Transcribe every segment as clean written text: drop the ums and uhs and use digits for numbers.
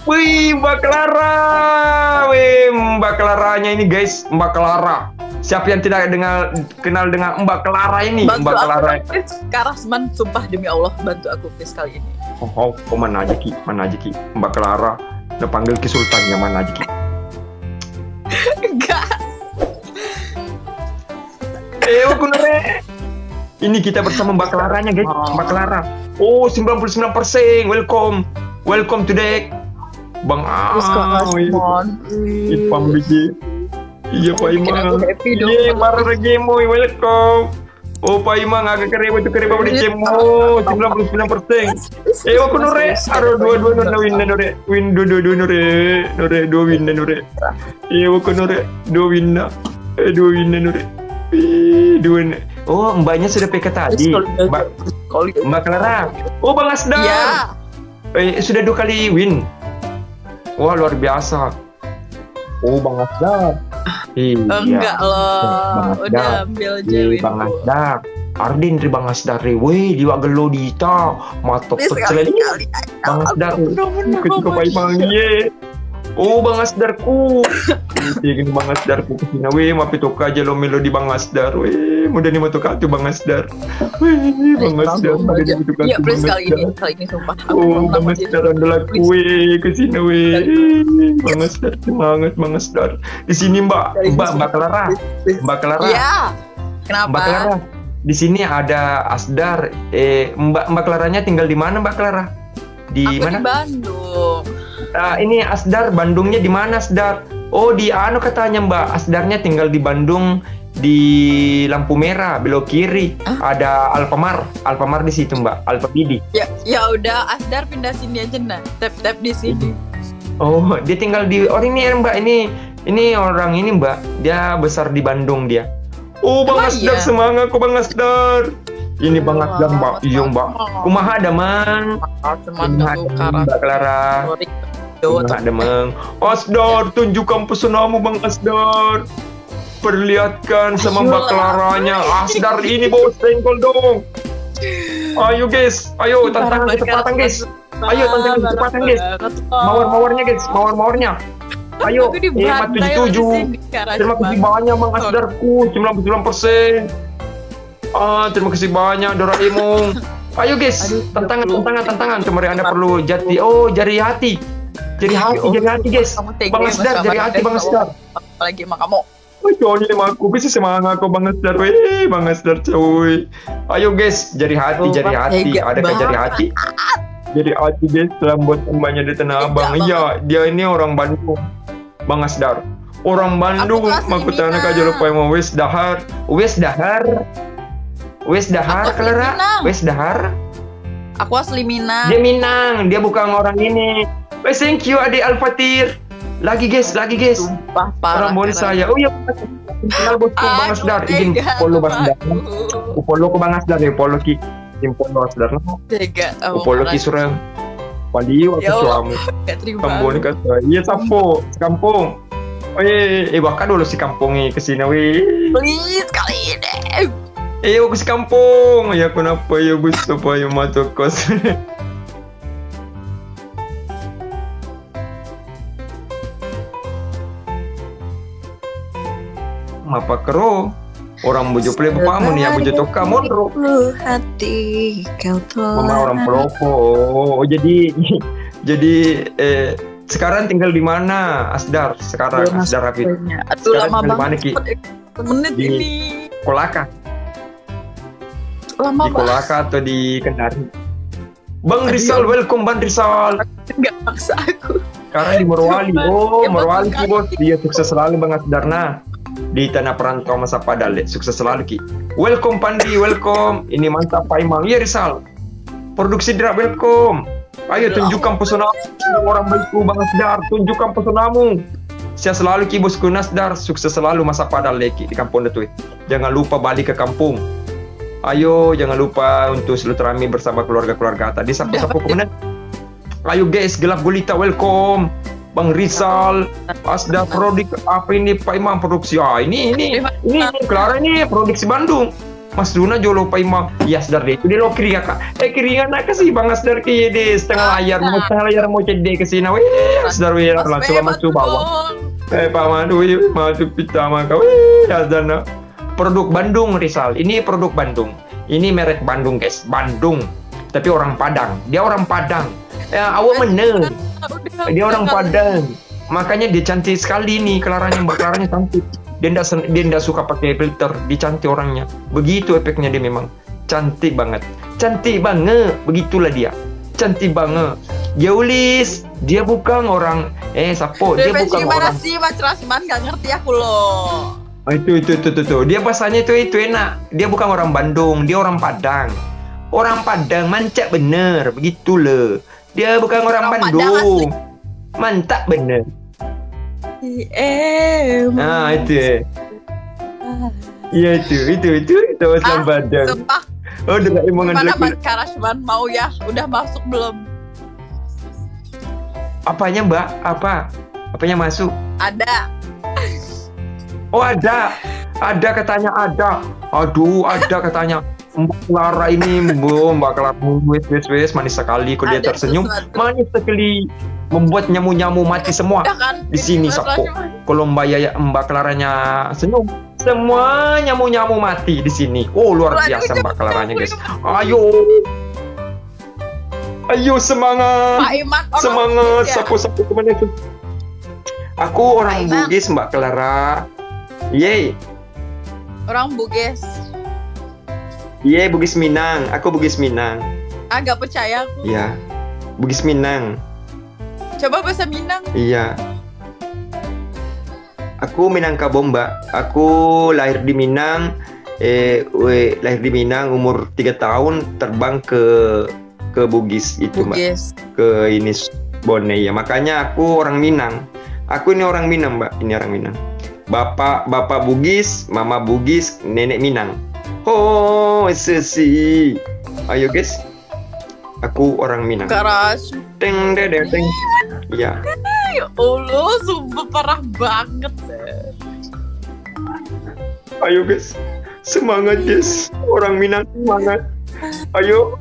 Wih, Mbak Clara. Wih, Mbak Claranya ini guys, Mbak Clara. Siapa yang tidak kenal dengan Mbak Clara ini? Bantu Mbak aku Clara. dong, Chris. Karasman, sumpah demi Allah, bantu aku Chris kali ini. Oh, mana aja Ki? Mana aja Ki? Mbak Clara. Udah panggil Ki Sultannya mana aja Ki? Enggak. Kunere. Ini kita bersama Mbak Claranya guys. Mbak Clara. Oh, 99%. Welcome. Welcome to the Bang Chris Karasman. Ipam biji. Iya Pak Bikin aku Imang. happy dong. Iya, marah lagi mo. Welcome. Oh Pak Imang agak keren itu keren di cemo 99%. Aku nore. Aduh dua win nore. Win dua nore. Dua win nore. Aku nore. Dua win nore. Dua. Oh, mbaknya sudah PK tadi. Mbak Clara. Oh, Bang Asdar. Iya. Sudah 2 kali win. Wah, luar biasa. Oh, Bang Asdar. Iya. Enggak loh. Udah ambil aja Bang Asdar. Ardin dari Bang Asdar. Weh, diwa gelo dita. Matok sekali. Bang Asdar. Ketika Pak Imang. Ye. Oh, Bang Asdarku. Ini Bang Asdarku kesini. Weh, maaf itu aja lo melodi Bang Asdar. Weh, mudah nih matuk tu Bang Asdar. Weh, Bang Asdar. Mudah nih matuk Iya, please kali ini sumpah. Oh, Bang Asdar adalah kue kesini. Weh, Bang Asdar semangat Bang Asdar. Di sini Mbak Clara. Mbak Clara. Iya. Kenapa? Mbak Clara. Di sini ada Asdar. Mbak Claranya tinggal di mana Mbak Clara? Di mana? Di Bandung. Ini Asdar, Bandungnya di mana Asdar? Oh, di katanya Mbak. Asdarnya tinggal di Bandung di lampu merah belok kiri. Ada Alfamart di situ Mbak. Alfamidi. Ya udah Asdar pindah sini aja nah. Tap di sini. Oh, dia tinggal di ini Mbak. Ini orang ini Mbak. Dia besar di Bandung dia. Oh, Bang Asdar semangat kok Bang Asdar. Ini Bang Asdar Mbak. Iya Mbak. Kumaha ada Mang? Semangat Mbak Clara. Kumaha ada Mang? Asdar, tunjukkan pesonamu Bang Asdar. Perlihatkan sama Mbak Claranya. Asdar ini bos senggol dong. Ayo guys, ayo tantangan kecepatan guys. Ayo tantangan kecepatan guys. Mawar-mawarnya guys, mawar-mawarnya. Ayo, 77. Terima kasih banyak Bang Asdarku, 99%. Terima kasih banyak Doraemon. Ayo guys, tantangan. Kemarin Anda perlu jari hati. Jari hati guys. Bang Asdar, jari hati Bang Asdar. Apalagi sama kamu. Wih, cowok ini aku bisa semangat kok Bang Asdar. Wih, Bang Asdar cuy. Ayo guys, jari hati. Adakah jari hati? Jari hati guys, buat mbaknya di Tanah Abang. Iya, dia ini orang Bandung. Bang Asdar. Orang Bandung, makutana aja lupa mau wes dahar. Clara. Wes dahar. Aku asli Minang. Dia Minang, dia bukan orang ini. Wes thank you Ade Alfatir. Lagi guys. Sumpah parah. Orang boleh saya. Oh iya, kenal bosku Bang Asdar. Izin follow Bang Asdar. Follow ke Bang Asdar ya, follow ki. Follow Asdar. Tega. Follow ki surang. Pali waktu suami. Kampung ni kata. Iya sapo, kampung. Bakal dulu si kampung ni kesini weh. Please kali ini. Aku si kampung. Ya kenapa ya gusto pa yung matukos. Mapa kero. Orang bujo play bapamu nih, bujo toka mondro. Hati kau telah. Mama orang Pelopo. Oh, jadi sekarang tinggal di mana Asdar? Sekarang Asdar Rapid. Aduh lama banget. Menit di ini. Kolaka. Lama di Kolaka atau di Kendari? Bang Rizal, welcome Bang Rizal. Enggak paksa aku. Sekarang di Morowali. Oh, Morowali ki bos. Dia sukses selalu Bang Asdarna. Di tanah perantau masa padale, sukses selalu ki. Welcome Pandi, welcome. Ini mantap Pak Imam. Iya Rizal. Produksi drap welcome. Ayo tunjukkan pesona orang baikku Bang Asdar. Tunjukkan pesonamu. Saya selalu ki bosku Nasdar. Sukses selalu masa padale ki di kampung itu. Jangan lupa balik ke kampung. Ayo jangan lupa untuk silaturahmi bersama keluarga-keluarga tadi. Sapu-sapu kemudian. Ayo guys, gelap gulita welcome. Bang Rizal, Asdar Prodik, apa ini Pak Imam produksi? Ini Clara ini produksi Bandung. Mas Duna jolo pa ima. Yes dar deh. Udah lo kiri kak. Kiri nak kasih bang Asdar ki deh setengah layar mau cedek ke sini. Wih Asdar wih langsung masuk bawah. Pak Madu masuk pertama kau. Asdar nak. Produk Bandung Rizal. Ini produk Bandung. Ini merek Bandung guys. Bandung. Tapi orang Padang. Dia orang Padang. Awak bener. Dia orang Padang. Makanya dia cantik sekali nih. Mbak Claranya cantik. Dia ndak suka pakai filter. Dia cantik orangnya. Begitu efeknya dia memang. Cantik banget. Cantik banget. Begitulah dia. Cantik banget. Jaulis. Dia bukan orang. Sapo. Dia bukan orang. Gimana sih Mas Rasman? Gak ngerti aku loh. Itu. Dia bahasanya itu enak. Dia bukan orang Bandung. Dia orang Padang. Orang Padang mancak bener. Begitu loh. Dia bukan orang Bandung. Mantap bener. Nah itu. Iya itu Aslan Padang. Sumpah. Oh udah emang gimana Mas Karashman mau ya? Udah masuk belum? Apanya Mbak? Apanya masuk? Ada. Oh ada katanya ada. Aduh ada katanya. Mbak Clara ini Mbak Clara wes manis sekali. Kok dia tersenyum manis sekali. Membuat nyamu-nyamu mati semua kan, di sini Sapo. Kalau Mbak Claranya senyum, semua nyamu-nyamu mati di sini. Oh luar biasa Mbak Claranya guys. Ayo semangat. Semangat Sapo kemana itu? Aku orang Bugis Mbak Clara. Yeay. Orang Bugis. Yeay Bugis Minang. Aku Bugis Minang. Agak percaya aku. Iya. Bugis Minang. Coba bahasa Minang. Iya. Aku Minangkabau Mbak. Aku lahir di Minang. Lahir di Minang umur 3 tahun terbang ke Bugis itu Mbak. Ke ini Bone ya. Makanya aku orang Minang. Aku ini orang Minang Mbak. Ini orang Minang. Bapak Bugis, mama Bugis, nenek Minang. Oh, sesi. Ayo guys. Aku orang Minang. Keras. Teng. Ya. Ya Allah, sumpah parah banget. Ayo guys, semangat guys. Orang Minang semangat. Ayo,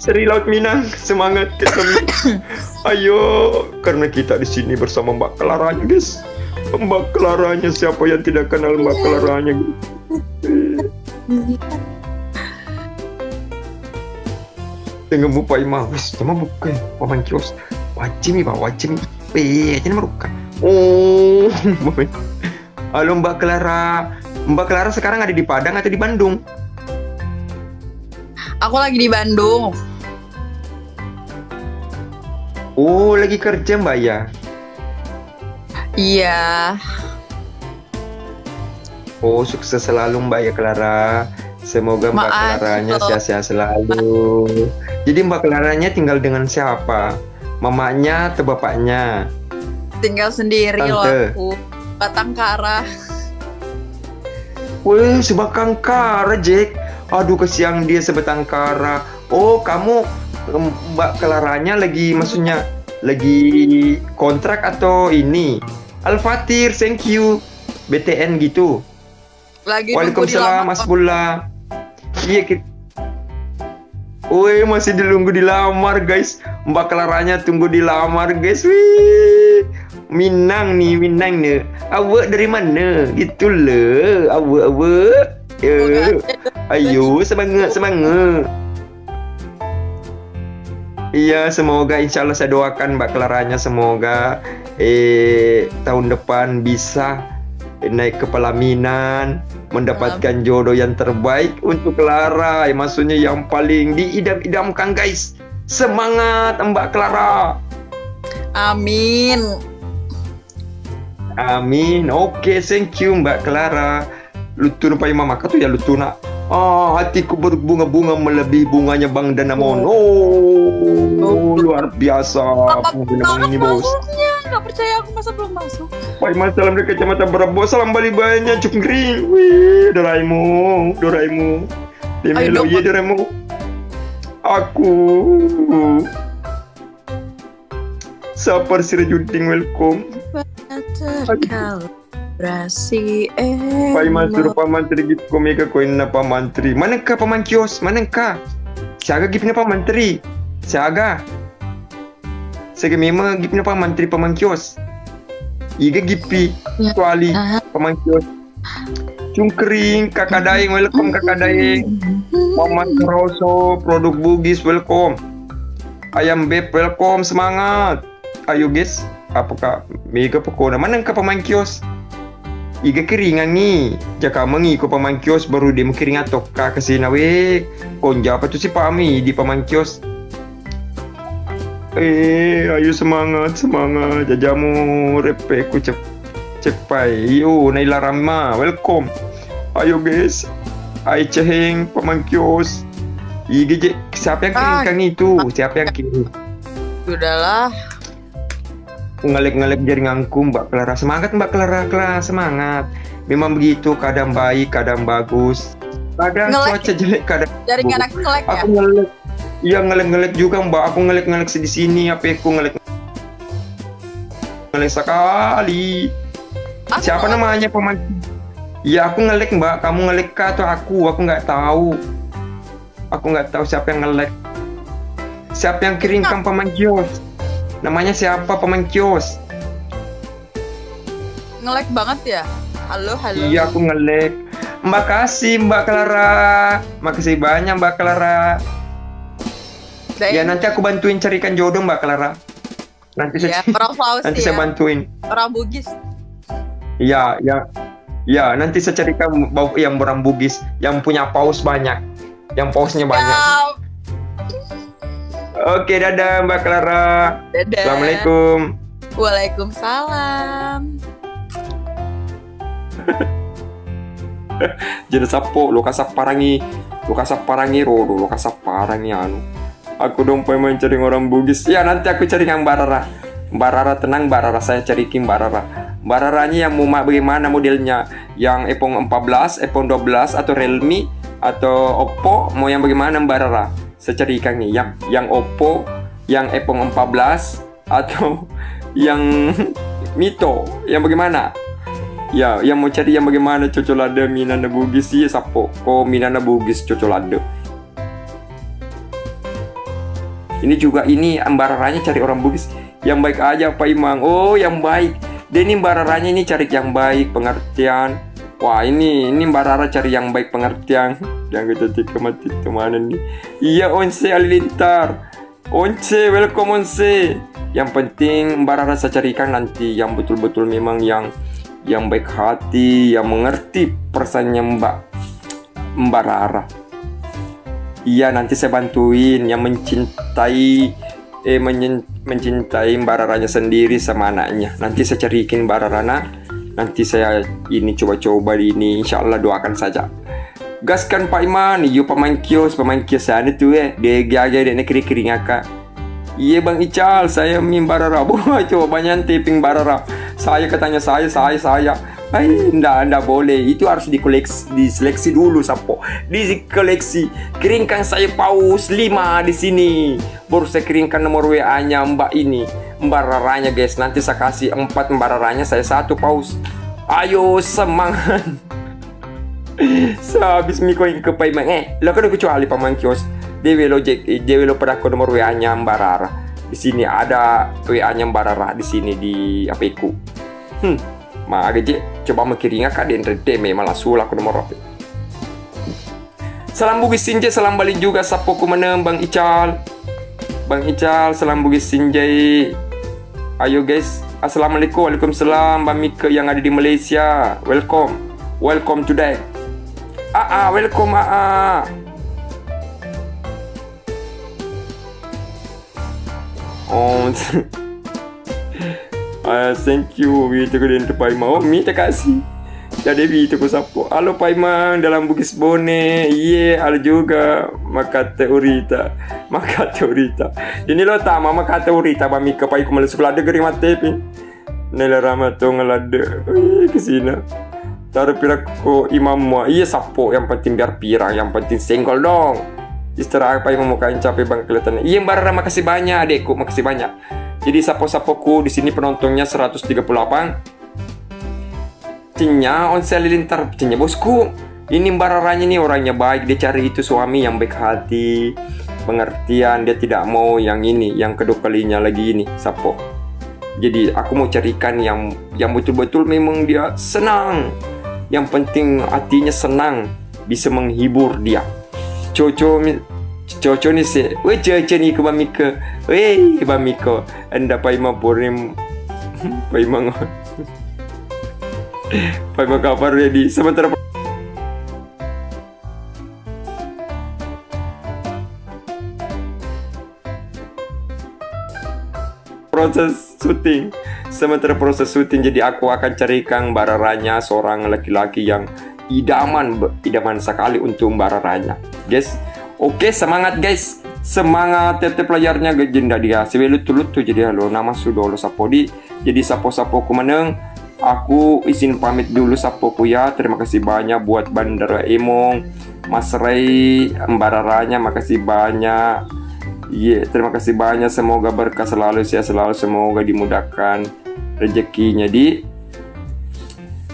Seri Laut Minang semangat guys. Ayo, karena kita di sini bersama Mbak Claranya guys. Mbak Claranya, siapa yang tidak kenal Mbak Claranya? Tengah buka imah guys, cuma buka paman kios. Wajib Pak, wajib. Jadi meruka. Oh, halo Mbak Clara. Mbak Clara sekarang ada di Padang atau di Bandung? Aku lagi di Bandung. Oh, lagi kerja Mbak ya? Iya. Oh, sukses selalu Mbak ya Clara. Semoga Mbak Claranya sehat-sehat selalu. Jadi Mbak Claranya tinggal dengan siapa? Mamanya atau bapaknya? Tinggal sendiri loh aku. Batangkara. Wih, Sebatangkara Jack. Aduh kesian dia Sebatangkara. Oh kamu Mbak Claranya lagi maksudnya lagi kontrak atau ini? Al-Fatir, thank you. BTN gitu. Lagi Waalaikumsalam Mas Bulla. Iya kita. Wih masih dilunggu dilamar guys. Mbak Claranya tunggu dilamar guys. Wih Minang nih. Awak dari mana? Gitu loh. Awak. Ayo semangat. Iya semoga insya Allah saya doakan Mbak Claranya semoga tahun depan bisa naik ke pelaminan, mendapatkan jodoh yang terbaik untuk Clara. Maksudnya yang paling diidam-idamkan guys. Semangat Mbak Clara. Amin. Oke, thank you Mbak Clara. Lutun pai mama katu ya lutuna. Hatiku berbunga-bunga melebihi bunganya Bang Danamon. Luar biasa. Bunga ini bos. Nggak percaya aku masa belum masuk. Pai mas salam dari kecamatan Berebo. Salam Bali banyak cungkring. Wih, Doraemon. Demelo ye Doraemon. Aku. Sapar Sirajudin welcome. Selebrasi Pak Iman suruh Pak Mantri gitu ko mega koin na Pak Mantri. Manangka Pak Mankios? Manangka? Siaga gipna Pak Mantri. Siaga. Sige mema gipna Pak Mantri Pak Mankios. Iga gipi kuali Pak Mankios. Cungkring Kakak Daeng, welcome Kakak Daeng. Maman Rosso, produk Bugis, welcome. Ayam Beb, welcome, semangat. Ayo guys, apakah mega pokona? Manangka Pak Mankios? Iga keringan nih, jaka mengi ko pamain kios baru dia keringat tok ka kesina we konja apa tuh si Pami di pamain kios. Ayo semangat jajamu repe ku cepai yo Naila Rama welcome. Ayo guys, ai ceheng pamain kios. Iga siapa yang kirimkan itu? Siapa yang kirim? Udahlah. Ngelek jaringanku Mbak Clara. Semangat Mbak Clara, semangat. Memang begitu, kadang baik, kadang bagus, kadang cuaca jelek, kadang jaringan aku ngelek ya? Aku ngelek. Iya ngelek juga Mbak. Aku ngelek di sini. HP ku ngelek sekali. Siapa namanya paman? Iya aku ngelek Mbak. Kamu ngelek kah atau aku? Aku nggak tahu. Siapa yang ngelek. Siapa yang kirimkan paman kios? Namanya siapa paman kios? Ngelek banget ya? Halo. Iya aku ngelek. Makasih Mbak Clara. Makasih banyak Mbak Clara. Ya nanti aku bantuin carikan jodoh Mbak Clara. Nanti saya bantuin. Orang Bugis. Iya. Nanti saya carikan yang orang Bugis, yang punya paus banyak, yang pausnya banyak. Oke, dadah Mbak Clara. Dadah. Assalamualaikum. Waalaikumsalam. Jadi sapo lo kasaparangi rodo, lo kasaparangi anu. Aku dong pengen mencari orang Bugis. Ya nanti aku cari yang Mbak Rara tenang Mbak Rara, saya carikin Mbak Rara. Mbak Raranya yang mau bagaimana modelnya? Yang iPhone 14, iPhone 12 atau Realme atau Oppo, mau yang bagaimana Mbak Rara? Saya carikan nih yang Oppo, yang iPhone 14 atau yang Mito, yang bagaimana? Ya, yang mau cari yang bagaimana cocolade Minana Bugis ya sapo. Minana Bugis cocolade. Ini juga ini Mbak Raranya cari orang Bugis yang baik aja Pak Imang. Oh, yang baik. Dan ini Mbak Raranya ini cari yang baik, pengertian. Wah, ini Mbak Rara cari yang baik, pengertian. Yang kita mati kemana nih? Iya, Onse Alilintar. Onse, welcome Onse. Yang penting Mbak Rara saya carikan nanti yang betul-betul memang yang baik hati, yang mengerti perasaannya Mbak Rara. Iya, nanti saya bantuin yang mencintai Mbak Raranya sendiri sama anaknya. Nanti saya carikin Mbak Rarana. Nanti saya ini coba-coba ini, insya Allah doakan saja. Gaskan Pak Iman, yuk pemain kios sana tuh dia aja dia kering akak. Iya Bang Ical, saya Mbak Rara. Coba banyak taping Mbak Rara. Saya katanya saya. Ndak boleh. Itu harus diseleksi dulu sapo. Dikoleksi. Keringkan saya paus 5 di sini. Baru saya keringkan nomor WA-nya Mbak Raranya guys. Nanti saya kasih 4 Mbak Raranya, saya 1 paus. Ayo semangat. Sehabis mikoin ke Paiman. Lo kan kecuali paman kios. Dewe lo pada ke nomor WA-nya Mbak Rara. Di sini ada WA-nya Mbak Rara di sini di HP-ku. Coba mengiringa kak den redeme malah sulak nomor HP. Salam Bugis Sinjai, salam balik juga sapoku menem Bang Ical. Salam Bugis Sinjai. Ayo guys, assalamualaikum. Waalaikumsalam Bang Mika yang ada di Malaysia. Welcome today. Welcome Oh, thank you. Itu ko din Pak Imang. Minta kasih. Jadi itu ko sapo. Halo Pak Imang dalam Bugis Bone. Halo juga Makate Urita. Ini lo tama Makate Urita ba Mika pa ko malusuk lade gering matepi. Nela rama to ngalade. Kesina. Taruh pirak ko imam mo. Sapo yang penting biar pirang, yang penting senggol dong. Istirahat Pak Imang mukain capek bang kelihatannya. Mbak Rara makasih banyak adekku, makasih banyak. Jadi sapo-sapoku di sini penontonnya 138. Cenya onsel lintar cenya bosku. Ini Mbak Raranya nih orangnya baik, dia cari itu suami yang baik hati, pengertian, dia tidak mau yang ini, yang kedua kalinya lagi ini, Sapo. Jadi aku mau carikan yang betul-betul memang dia senang. Yang penting hatinya senang, bisa menghibur dia. Coco nih sih, weh coco nih ke Bamika, weh Bamiko, anda paima porim, paima paima kabar ready. Sementara proses syuting, jadi aku akan carikan Mbak Raranya seorang laki-laki yang idaman sekali untuk Mbak Raranya, guys. Oke, semangat guys, semangat tetep layarnya gejenda dia sebelut tulut tuh. Jadi halo, nama sudah lo sapodi, jadi sapo ku meneng. Aku izin pamit dulu sapoku ya. Terima kasih banyak buat Bandara Emong, Mas Ray, Mbak Raranya, makasih banyak. Terima kasih banyak. Semoga berkah selalu, sehat selalu, semoga dimudahkan rezekinya di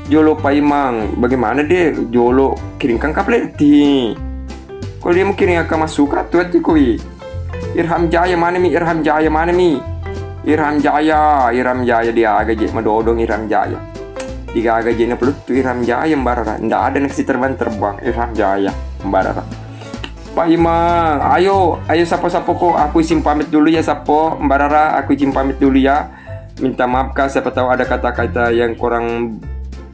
Jolo Paimang. Bagaimana deh Jolo kirimkan kapleti? Kalau dia mungkin yang akan masuk tuh hati kui. Irham Jaya mana mi? Irham Jaya dia agak je madodong Irham Jaya. Diga agak je na pelut tuh Irham Jaya Mbak. Ndak ada nasi terbang Irham Jaya Mbak. Pak Imang, ayo sapo kok. Aku izin pamit dulu ya sapo Mbak Rara. Aku izin pamit dulu ya. Minta maaf kak, siapa tahu ada kata-kata yang kurang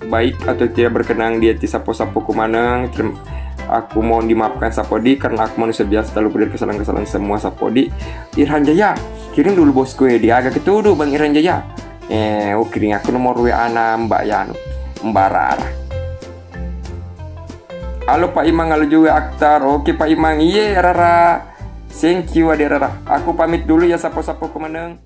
baik atau tidak berkenan di hati sapo-sapo kumanang. Aku mohon dimaafkan Sapodi karena aku manusia biasa terlalu berbuat kesalahan-kesalahan semua Sapodi. Irhan Jaya, kirim dulu bosku ya, dia agak ketuduh Bang Irhan Jaya. Kirim aku nomor WA Mbak Yan, Mbak Rara. Halo Pak Imang, halo juga Aktar. Oke Pak Imang, iya Rara. Thank you Ade Rara. Aku pamit dulu ya sapo-sapo kumanang.